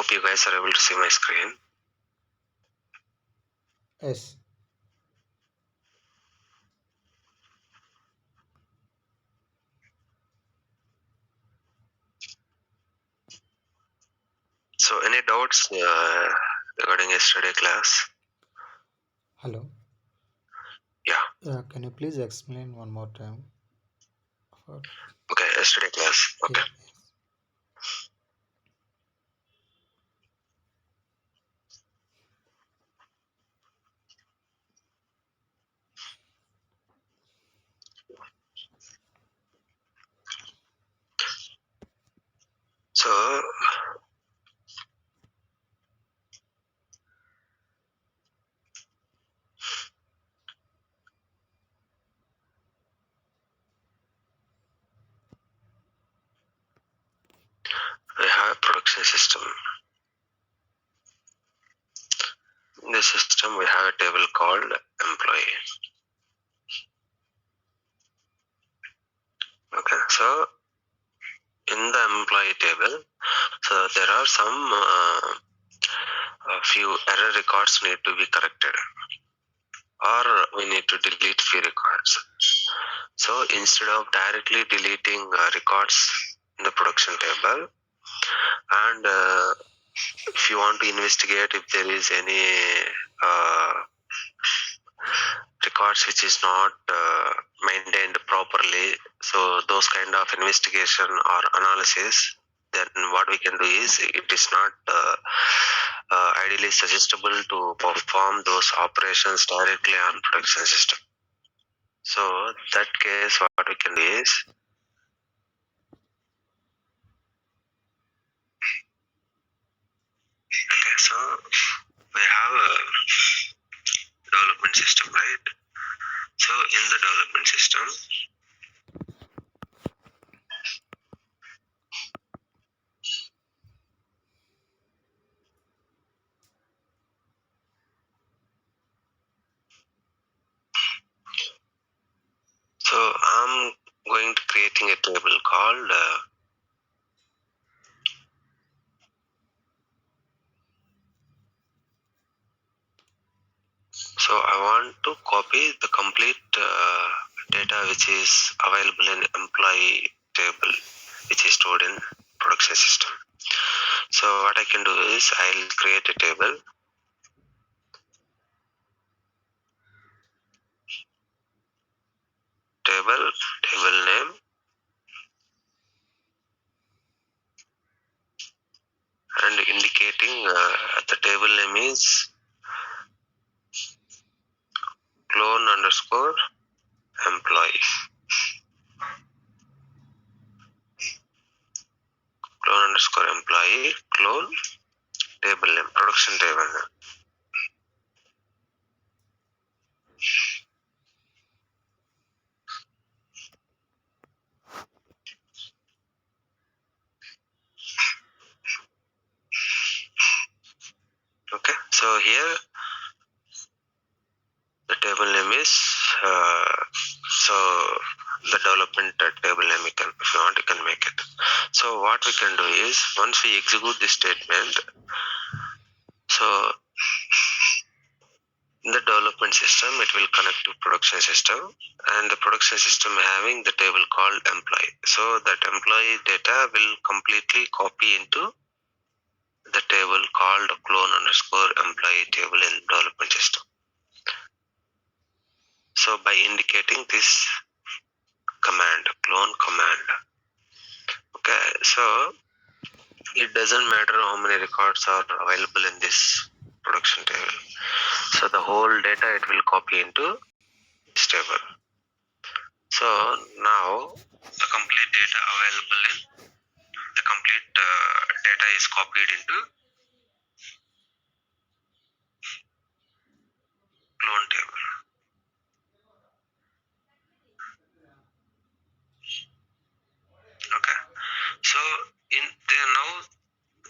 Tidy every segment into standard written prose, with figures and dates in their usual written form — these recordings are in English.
hope you guys are able to see my screen. Yes. So any doubts regarding yesterday class? Hello. Yeah. Can you please explain one more time? For, Okay, yesterday class. Okay. yeah. So we have a production system. In this system, we have a table called employee. Okay, so in the employee table, so there are some a few error records need to be corrected, or we need to delete few records. So instead of directly deleting records in the production table, and if you want to investigate if there is any uh, records which is not maintained properly, so those kind of investigation or analysis, then what we can do is it is not ideally suggestible to perform those operations directly on production system. So that case, what we can do is, okay, so we have a development system, right? So in the development system, so I'm going to creating a table called so I want to copy the complete data which is available in employee table, which is stored in production system. So what I can do is I'll create a table. Table name, and indicating the table name is clone underscore employee. Clone underscore employee, clone table name, production table name. Okay, so here the table name is so the development table name, you can, if you want, you can make it. So what we can do is once we execute this statement, so in the development system it will connect to production system, and the production system having the table called employee. So that employee data will completely copy into the table called clone underscore employee table in development system. So by indicating this command, clone command, okay, so it doesn't matter how many records are available in this production table. So the whole data it will copy into this table. So now the complete data available in the complete data is copied into clone table. Okay. So in there now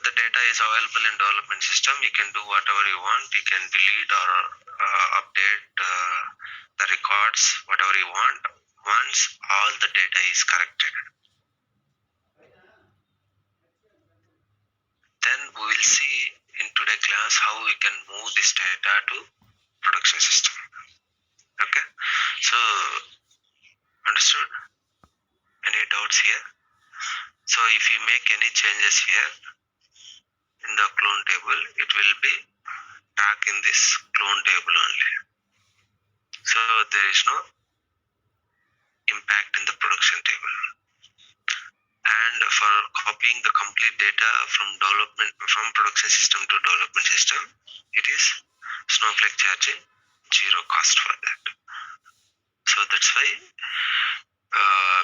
the data is available in development system. You can do whatever you want. You can delete or update the records, whatever you want, once all the data is corrected. Then we will see in today's class how we can move this data to production system. Okay, so understood? Any doubts here? So if you make any changes here in the clone table, it will be tracked in this clone table only. So there is no impact in the production table. And for copying the complete data from production system to development system, it is Snowflake charging zero cost for that. So that's why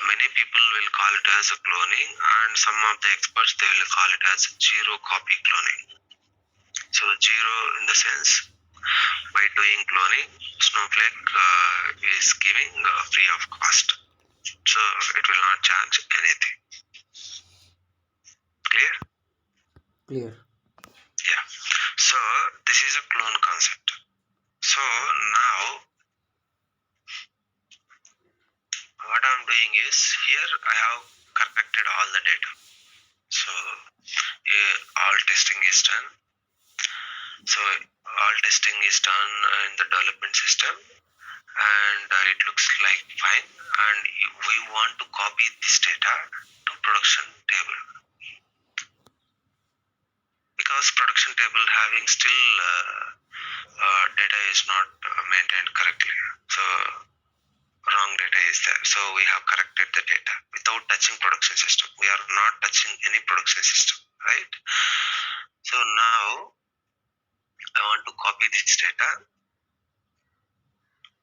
many people will call it as a cloning, and some of the experts they will call it as zero copy cloning. So zero in the sense, by doing cloning, Snowflake is giving free of cost. So it will not charge anything. Clear? Clear. Yeah. So this is a clone concept. So now what I'm doing is, here I have corrected all the data. So all testing is done. So all testing is done in the development system, and it looks like fine. And we want to copy this data to production table, because production table having still data is not maintained correctly. So wrong data is there. So we have corrected the data without touching production system. We are not touching any production system, right? So now I want to copy this data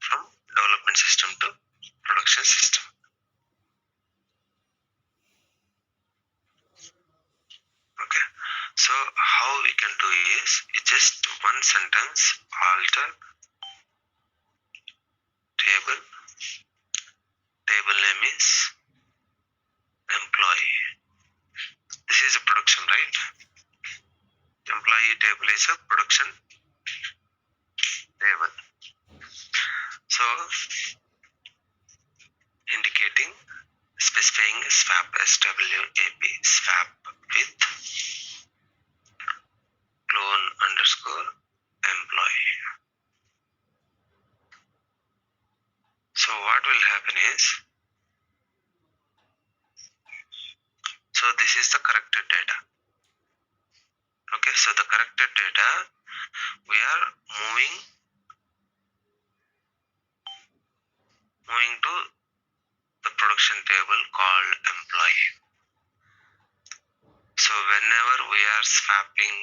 from development system to production system. Okay. So how we can do is, it's just one sentence, alter table. Table name is employee. This is a production, right? Employee table is a production table. So indicating, specifying swap SWAP, swap with clone underscore employee. So what will happen is, so this is the corrected data. Okay, so the corrected data we are moving to the production table called employee. So whenever we are swapping,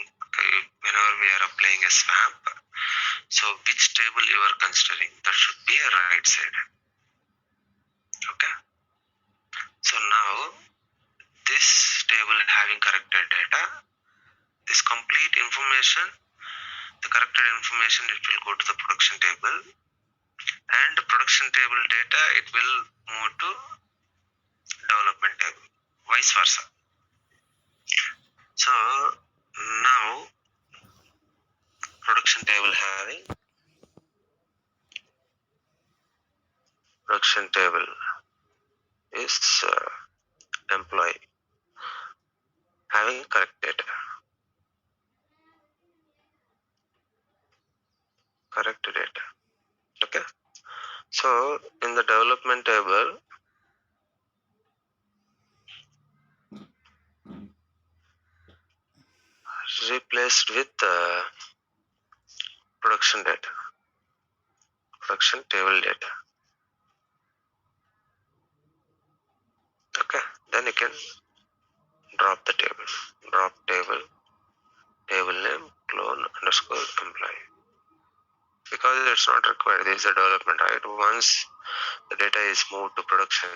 whenever we are applying a swap, so which table you are considering, that should be a right side. Okay. So now this table having corrected data, this complete information, the corrected information, it will go to the production table, and the production table data, it will move to development table, vice versa. So now production table having production table is employee having correct data. Correct data. Okay. So in the development table, replaced with production data, production table data. Okay. Then you can drop the table. Drop table, table name, clone underscore employee. Because it's not required. This is a development, right? Once the data is moved to production,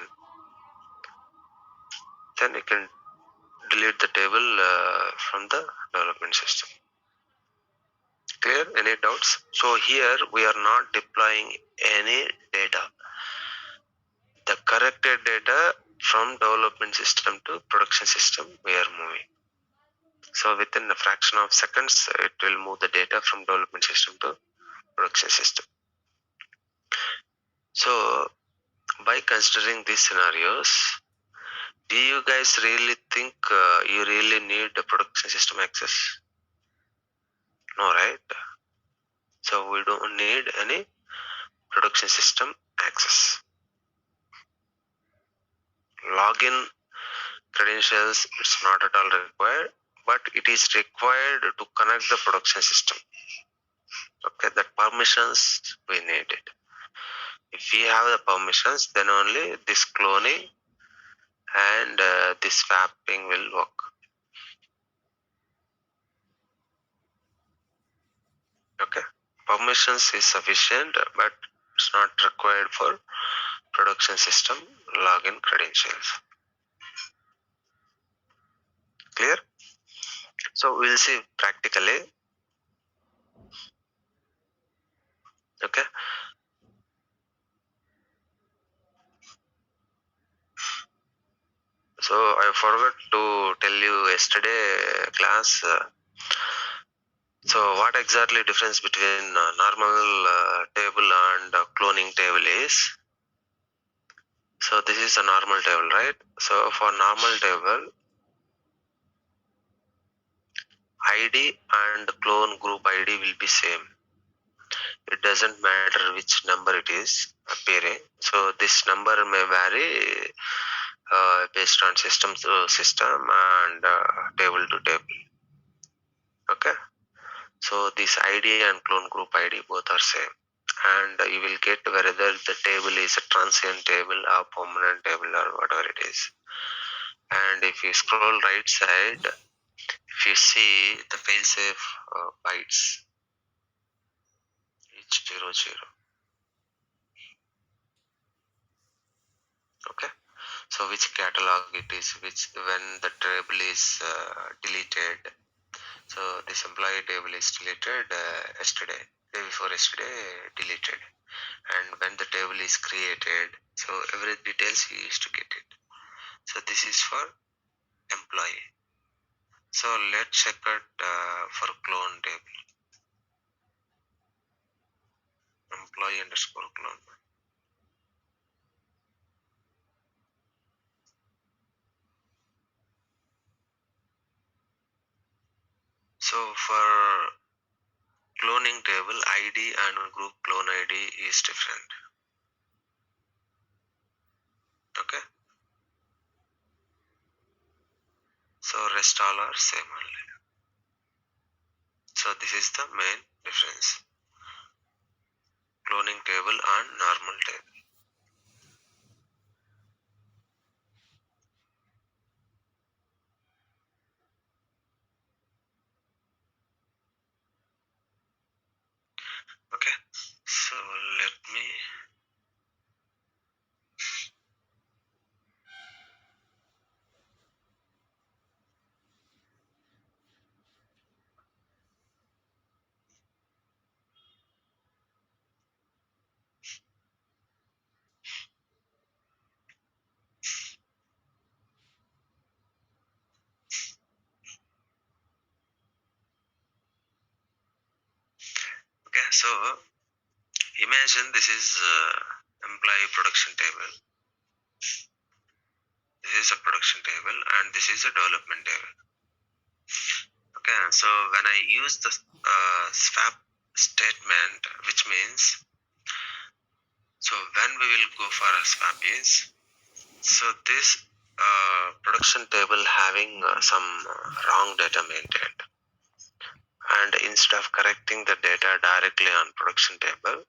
then you can delete the table from the development system. Clear? Any doubts? So here we are not deploying any data. The corrected data from development system to production system we are moving. So within a fraction of seconds, it will move the data from development system to production system. So by considering these scenarios, do you guys really think you really need a production system access? No, right? So we don't need any production system access. Login credentials, it's not at all required, but it is required to connect the production system. Okay, that permissions we need it. If we have the permissions, then only this cloning and this swapping will work. Okay, permissions is sufficient, but it's not required for production system login credentials. Clear? So we'll see practically. Okay. So I forgot to tell you yesterday class. So what exactly difference between normal table and cloning table is? So this is a normal table, right? So for normal table, ID and clone group ID will be same. It doesn't matter which number it is appearing. So this number may vary based on system to system and table to table. Okay. So this ID and clone group ID both are same. And you will get whether the table is a transient table or permanent table or whatever it is. And if you scroll right side, if you see the failsafe bytes, each 00. Okay. So which catalog it is, which when the table is deleted. So this employee table is deleted yesterday, day before yesterday deleted. And when the table is created, so every details you used to get it. So this is for employee. So let's check it for clone table, employee underscore clone. So for cloning table, ID and group clone ID is different. Okay. So rest all are same only. So this is the main difference. Cloning table and normal table. Okay. So let me okay. So imagine this is employee production table. This is a production table and this is a development table. Okay, so when I use the swap statement, which means, so when we will go for a swap is, so this production table having some wrong data maintained, and instead of correcting the data directly on production table,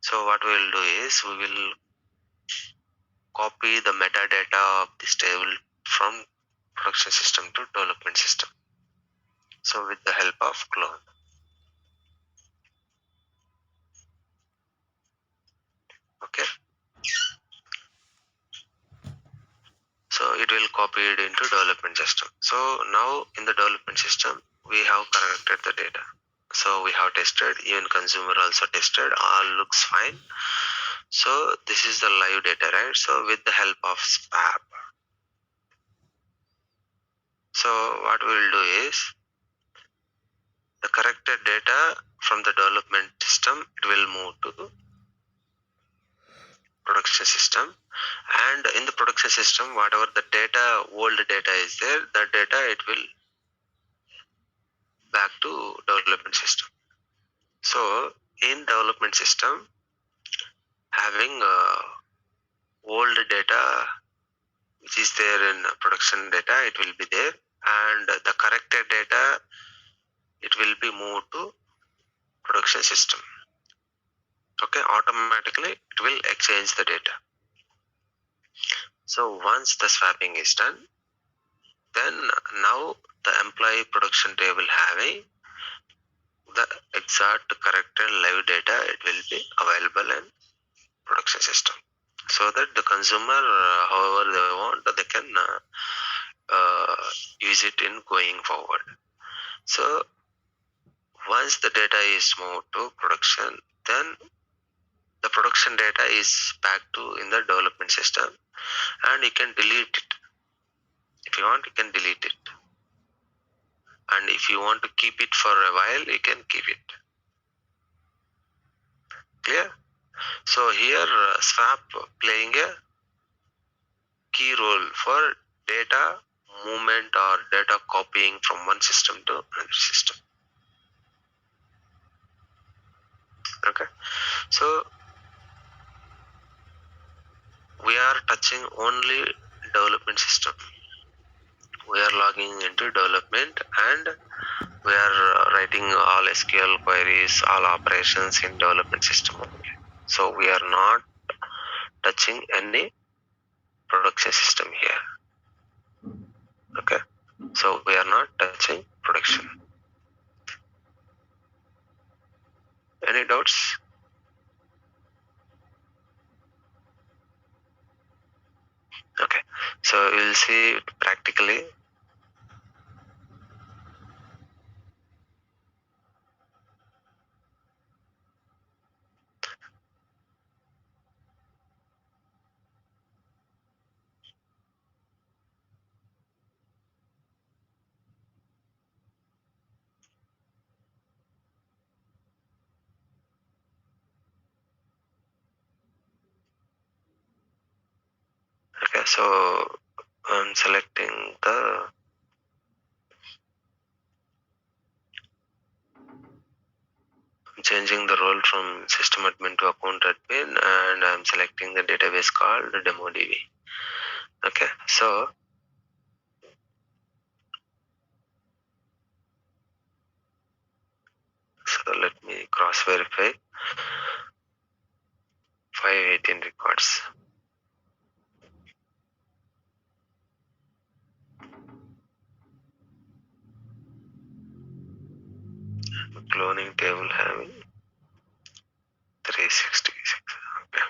so what we will do is we will copy the metadata of this table from production system to development system. So with the help of clone. Okay. So it will copy it into development system. So now in the development system, we have corrected the data. So we have tested, even consumer also tested, all looks fine. So this is the live data, right? So with the help of swap. So what we will do is the corrected data from the development system, it will move to production system, and in the production system, whatever the data, old data is there, that data it will back to development system. So in development system, having old data which is there in production data, it will be there, and the corrected data, it will be moved to production system. Okay, automatically it will exchange the data. So once the swapping is done, then now the employee production table having the exact corrected live data, it will be available in production system, so that the consumer, however they want, they can use it in going forward. So once the data is moved to production, then the production data is back to in the development system, and you can delete it. If you want, you can delete it, and if you want to keep it for a while, you can keep it. Clear? So here swap playing a key role for data movement or data copying from one system to another system. Okay, so we are touching only development system. We are logging into development, and we are writing all SQL queries, all operations in development system only. So we are not touching any production system here. Okay, so we are not touching production. Any doubts? Okay, so we'll see it practically. Okay, so I'm selecting the changing the role from system admin to account admin, and I'm selecting the database called DemoDB. Okay, so let me cross verify 518 records. Cloning table having 366. Okay.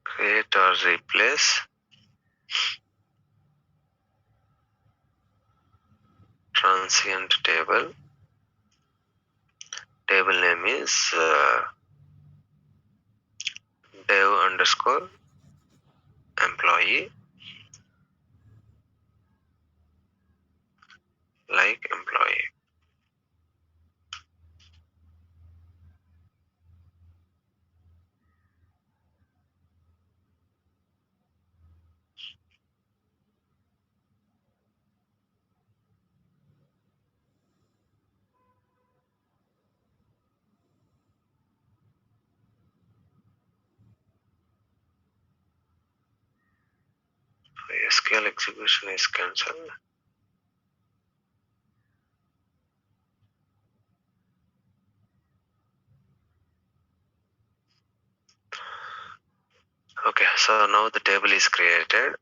Create or replace transient table. Table name is dev underscore employee, like employee. SQL execution is cancelled. Okay, so now the table is created.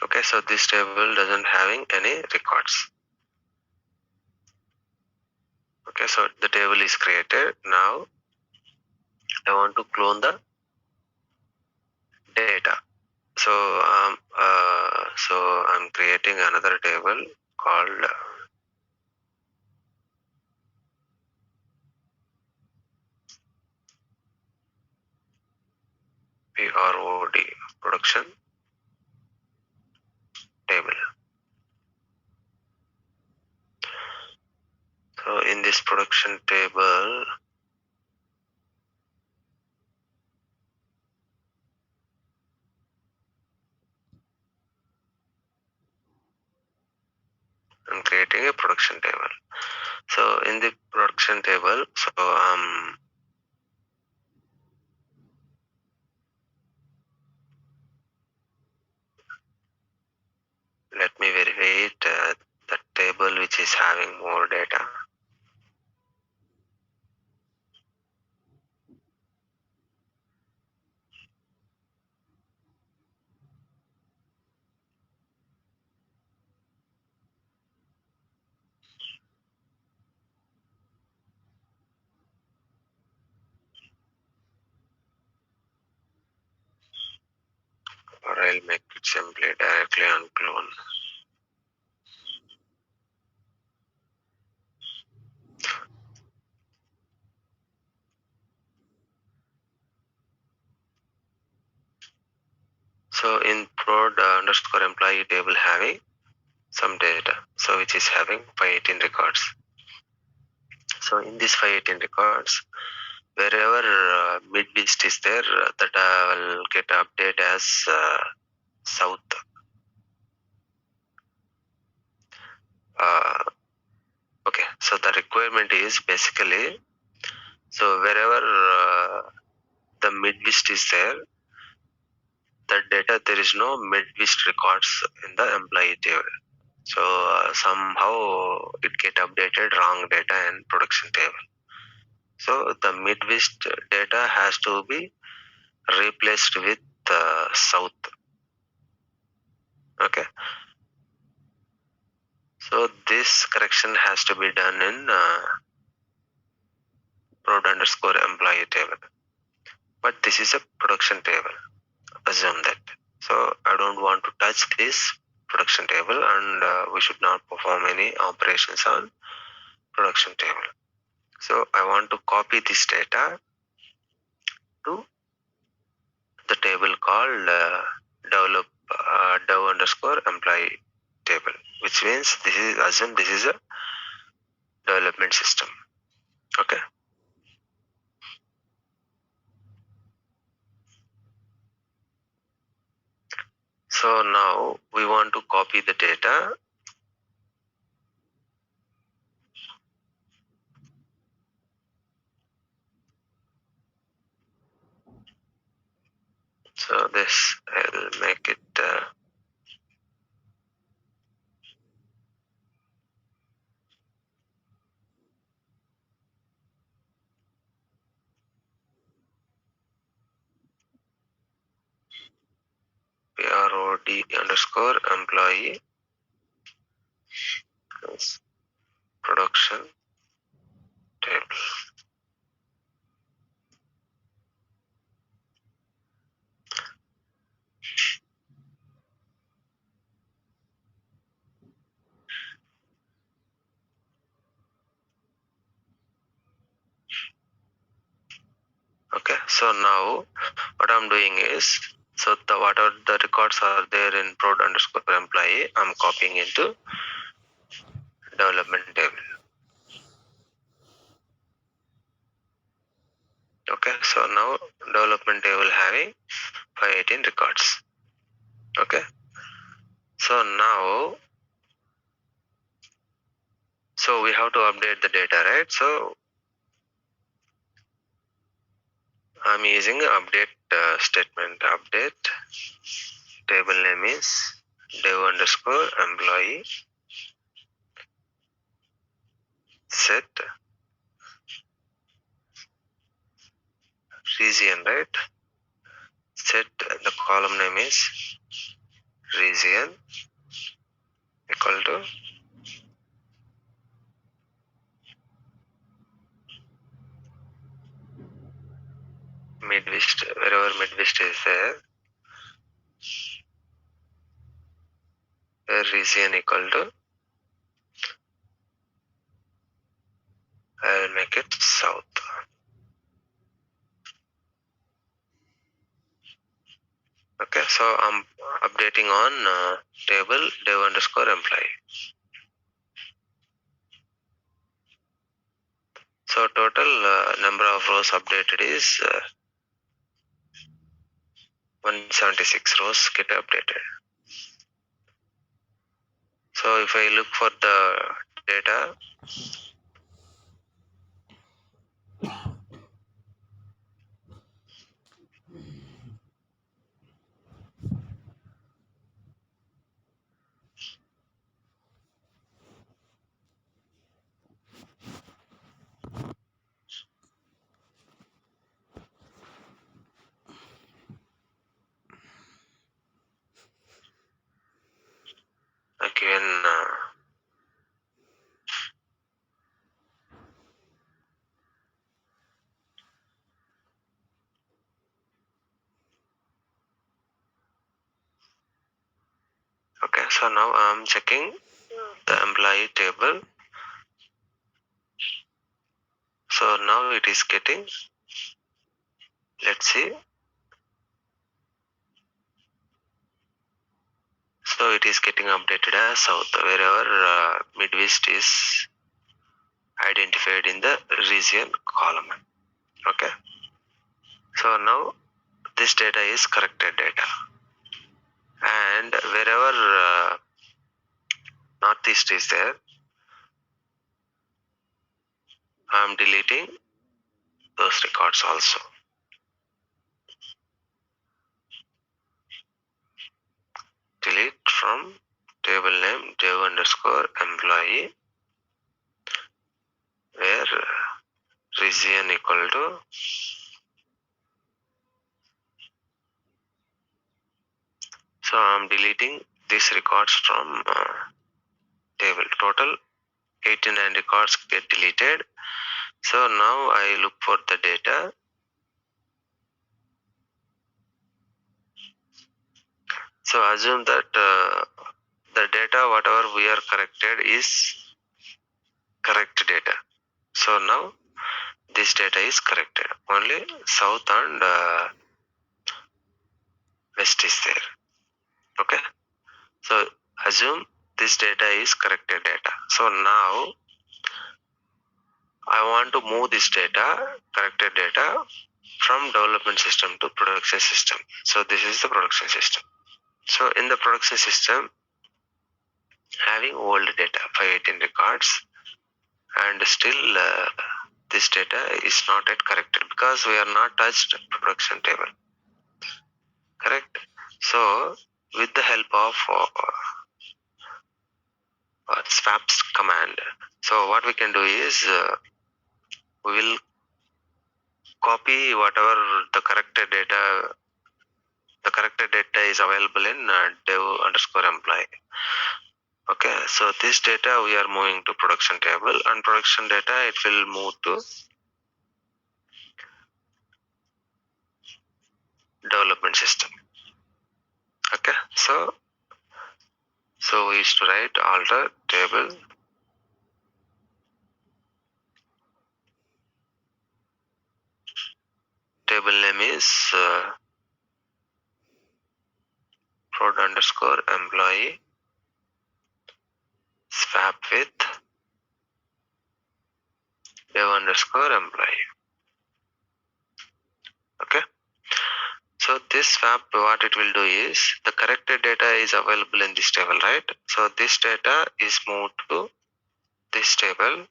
Okay, so this table doesn't having any records. Okay, so the table is created. Now I want to clone the data. So I'm creating another table called PROD production this production table, I'm creating a production table. So in the production table, so let me verify it, the table which is having more data. Or I'll make it simply directly on clone. So in prod underscore employee table having some data, so which is having 518 records. So in this 518 records, wherever midwest is there, that will get update as south. Okay, so the requirement is basically, so wherever the midwest is there, that data there is no midwest records in the employee table. So somehow it get updated wrong data in production table. So the midwest data has to be replaced with south. Okay. So this correction has to be done in prod underscore employee table. But this is a production table. Assume that. So I don't want to touch this production table, and we should not perform any operations on production table. So I want to copy this data to the table called dev underscore employee table, which means this is, assume this is a development system. Okay. So now we want to copy the data. So this, I'll make it prod underscore employee production table. Okay, so now what I'm doing is, so the whatever the records are there in prod underscore employee, I'm copying into development table. Okay, so now development table having 518 records. Okay, so now, so we have to update the data, right? So I'm using update statement. Update table name is dev underscore employee set region, right? Set the column name is region equal to midwest, wherever midwest is there, where region equal to, I will make it south. Okay, so I'm updating on table dev underscore employee. So total number of rows updated is 176 rows get updated. So if I look for the data, again okay, so now I'm checking the employee table. So now it is getting, let's see. So it is getting updated as south wherever Midwest is identified in the region column. Okay. So now this data is corrected data. And wherever Northeast is there, I'm deleting those records also. Delete from table name dev underscore employee where region equal to so I'm deleting these records from table. Total 89 records get deleted. So now I look for the data. So assume that the data whatever we are corrected is correct data. So now this data is corrected. Only south and west is there. Okay. So assume this data is corrected data. So now I want to move this data, corrected data, from development system to production system. So this is the production system. So in the production system, having old data, 518 records, and still this data is not yet corrected because we are not touched production table. Correct? So with the help of swaps command, so what we can do is we will copy whatever the corrected data is available in dev underscore employee. Okay, so this data we are moving to production table, and production data it will move to development system. Okay, so we used to write alter table name is prod underscore employee swap with dev underscore employee. Okay. So this swap, what it will do is the corrected data is available in this table, right? So this data is moved to this table,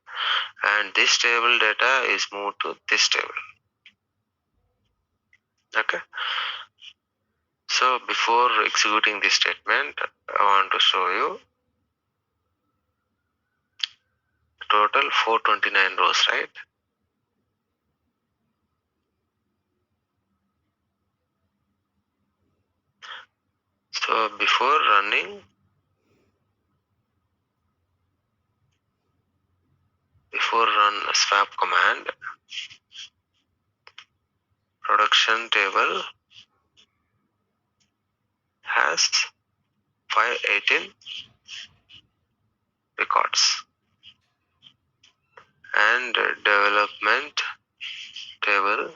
and this table data is moved to this table. Okay. So before executing this statement, I want to show you total 429 rows, right? So before running swap command, production table has 518 records, and development table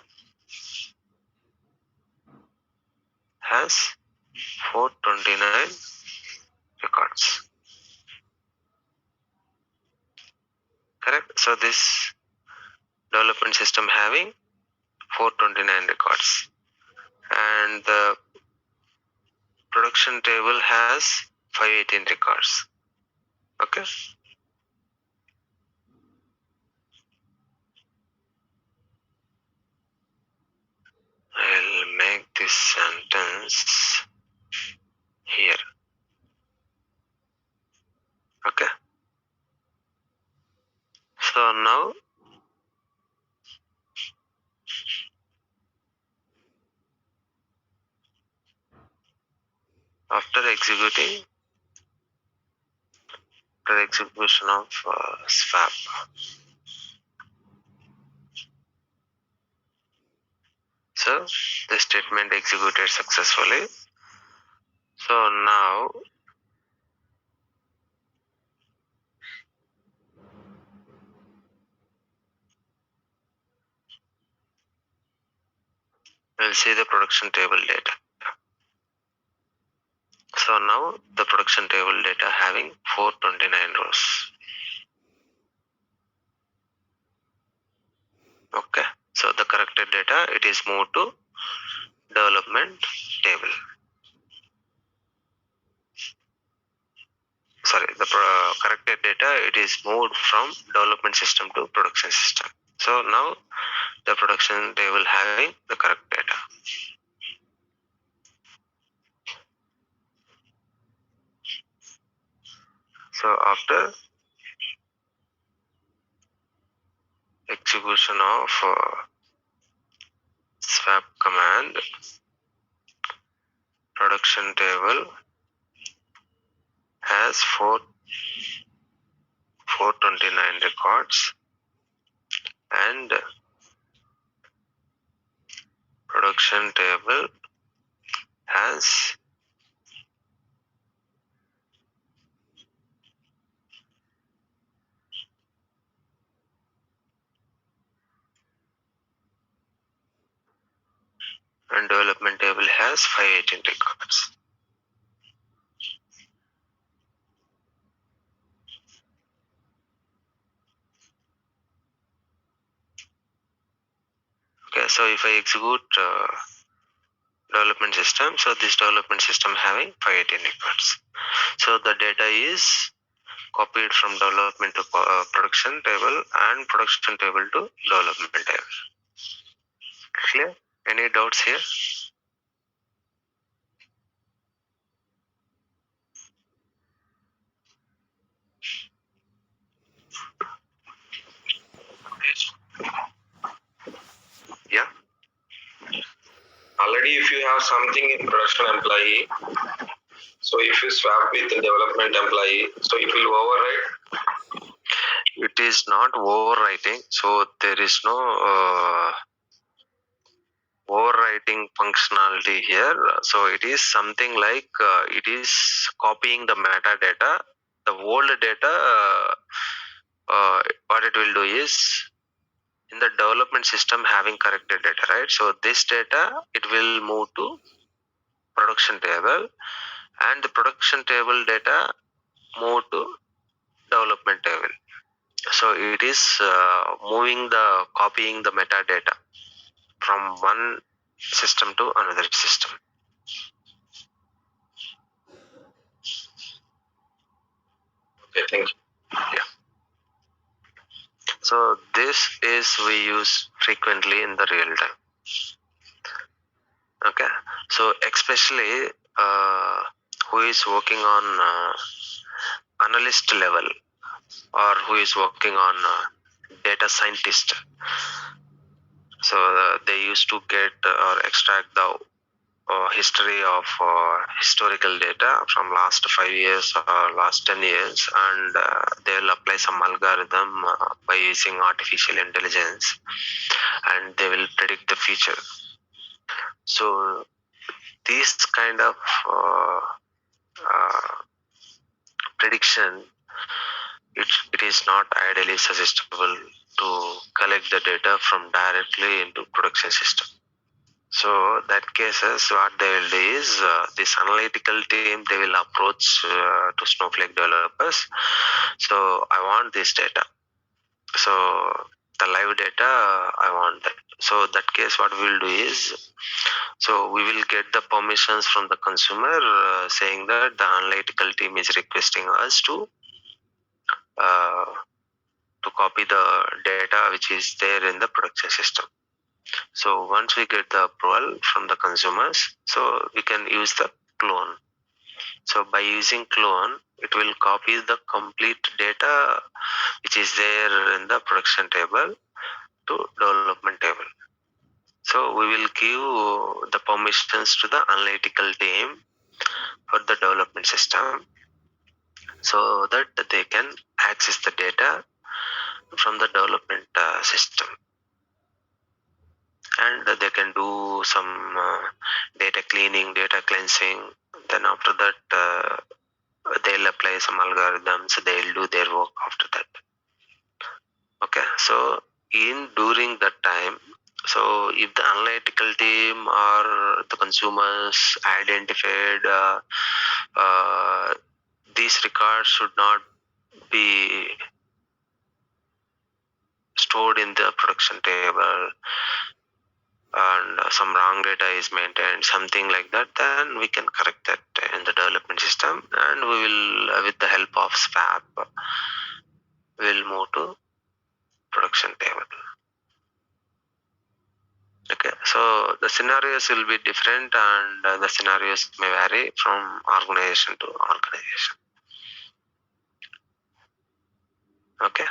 has 429 records. Correct? So this development system having 429 records, and the production table has 518 records. Okay. I'll make this sentence here. Okay. So now after executing the execution of swap, so the statement executed successfully. So now we'll see the production table data. So now the production table data having 429 rows. Okay. So the corrected data, it is moved to development table. Sorry, the corrected data, it is moved from development system to production system. So now the production table having the correct data. So after execution of swap command, production table has 429 records, and production table has and development table has 518 records. Okay, so if I execute development system, so this development system having 518 records. So the data is copied from development to production table and production table to development table. Clear? Any doubts here? Yeah. Already if you have something in production employee, so if you swap with the development employee, so it will override. It is not overwriting, so there is no overwriting functionality here. So it is something like it is copying the metadata. The old data, what it will do is, in the development system having corrected data, right? So this data, it will move to production table, and the production table data move to development table. So it is copying the metadata from one system to another system. Okay, thank you. Yeah. So this is we use frequently in the real time. Okay. So especially who is working on analyst level, or who is working on data scientist. So they used to get or extract the history of historical data from last 5 years or last 10 years, and they'll apply some algorithm by using artificial intelligence, and they will predict the future. So this kind of prediction, it is not ideally suggestible to collect the data from directly into production system. So that cases, what they will do is this analytical team, they will approach to Snowflake developers. So I want this data. So the live data, I want that. So that case, what we will do is, so we will get the permissions from the consumer saying that the analytical team is requesting us uh, to copy the data which is there in the production system. So once we get the approval from the consumers, so we can use the clone. So by using clone, it will copy the complete data which is there in the production table to development table. So we will give the permissions to the analytical team for the development system so that they can access the data from the development system, and they can do some data cleaning, data cleansing. Then after that, they'll apply some algorithms. They'll do their work after that. Okay, so in during that time, so if the analytical team or the consumers identified these records should not be stored in the production table and some wrong data is maintained, something like that, then we can correct that in the development system, and we will, with the help of swap, we'll move to production table. Okay, so the scenarios will be different, and the scenarios may vary from organization to organization. Okay,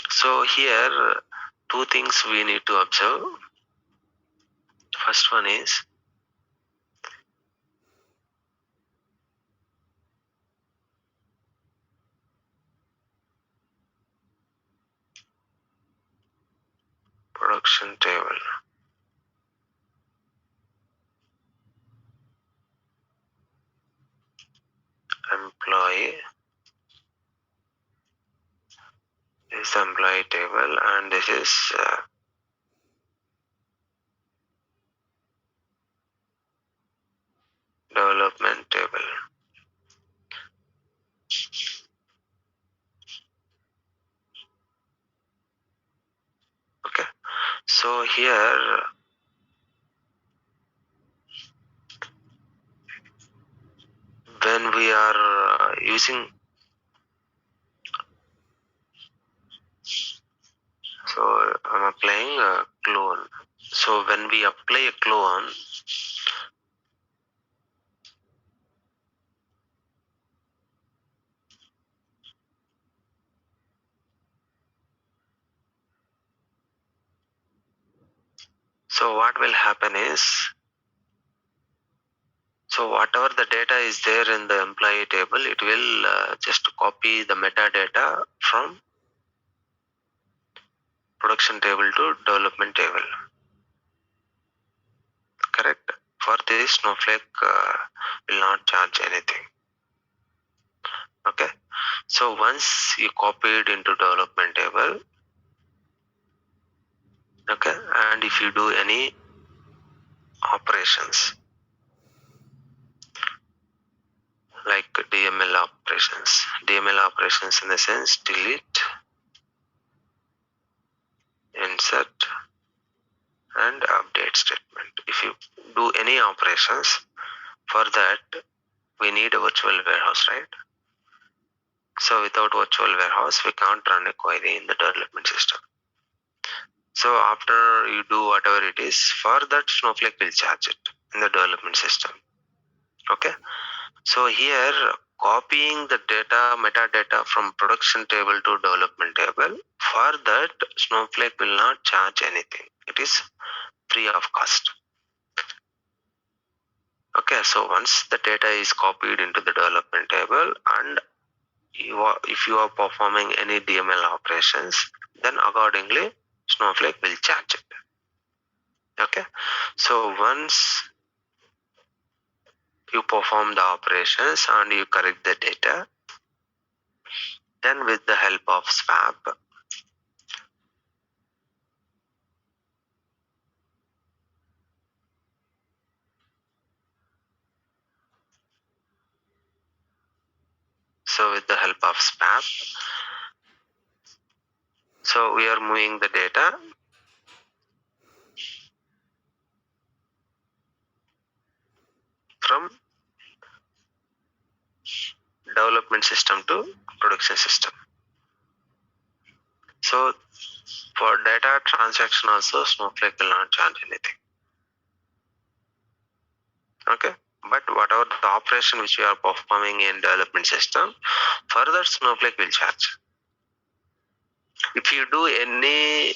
so here two things we need to observe. First one is production table. Employee is the employee table, and this is development table. Okay, so here when we are using, so I'm applying a clone. So when we apply a clone, so what will happen is, so whatever the data is there in the employee table, it will just copy the metadata from production table to development table. Correct? For this, Snowflake will not charge anything. Okay, so once you copy it into development table, okay, and if you do any operations like DML operations in the sense delete, insert, and update statement. If you do any operations, for that we need a virtual warehouse, right? So without virtual warehouse, we can't run a query in the development system. So after you do whatever it is, for that Snowflake will charge it in the development system. Okay, so here copying the data, metadata from production table to development table, for that Snowflake will not charge anything. It is free of cost. Okay, so once the data is copied into the development table, and if you are performing any DML operations, then accordingly Snowflake will charge it. Okay, so once you perform the operations and you correct the data, then with the help of swap, So we are moving the data from development system to production system. So for data transaction also, Snowflake will not charge anything. Okay, but whatever the operation which we are performing in development system, further Snowflake will charge. If you do any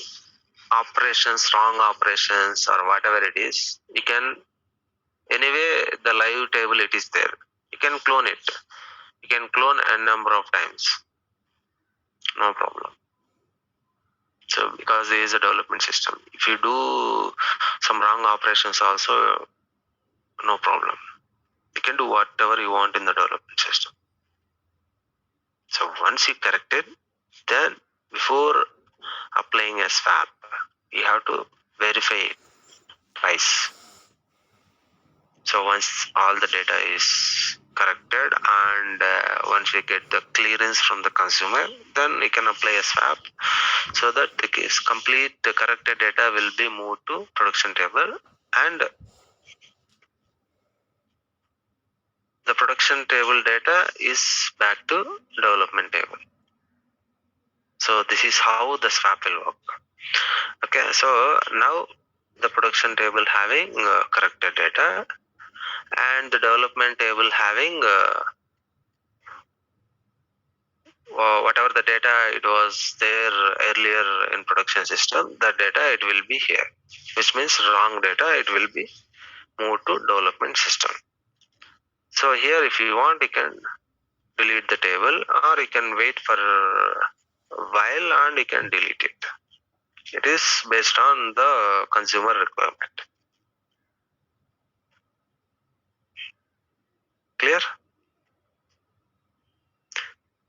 operations, wrong operations or whatever it is, you can, anyway the live table it is there. You can clone it. You can clone a number of times. No problem. So because it is a development system. If you do some wrong operations also, no problem. You can do whatever you want in the development system. So once you correct it, then before applying a swap, you have to verify it twice. So once all the data is corrected and once we get the clearance from the consumer, then we can apply a swap so that the complete the corrected data will be moved to production table, and the production table data is back to development table. So this is how the swap will work. Okay, so now the production table having corrected data and the development table having whatever the data it was there earlier in production system, the data it will be here, which means wrong data it will be moved to development system. So here if you want, you can delete the table or you can wait for a while and you can delete it. It is based on the consumer requirement. Clear?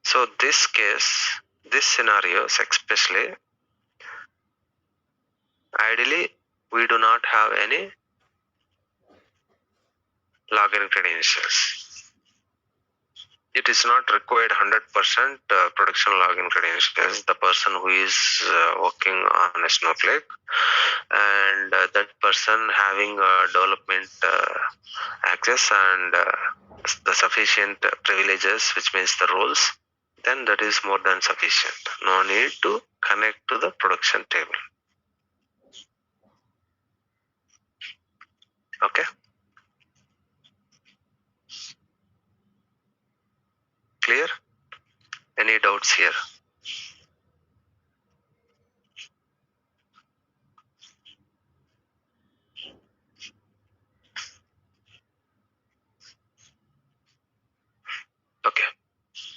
So this case, this scenarios especially, ideally we do not have any login credentials. It is not required 100% production login credentials. The person who is working on a Snowflake and that person having development access and the sufficient privileges, which means the roles, then that is more than sufficient. No need to connect to the production table. Okay. Clear? Any doubts here? Okay.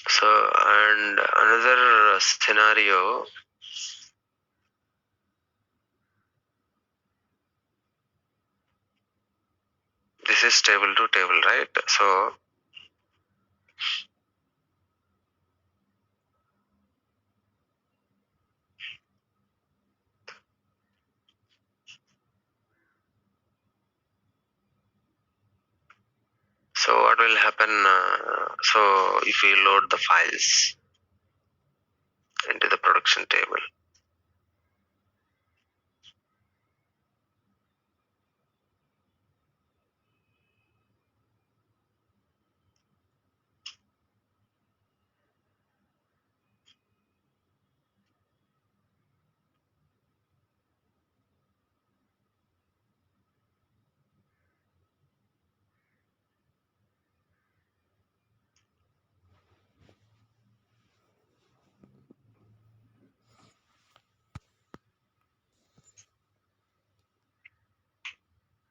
So, and another scenario, this is table to table, right? So, what will happen? So if we load the files into the production table,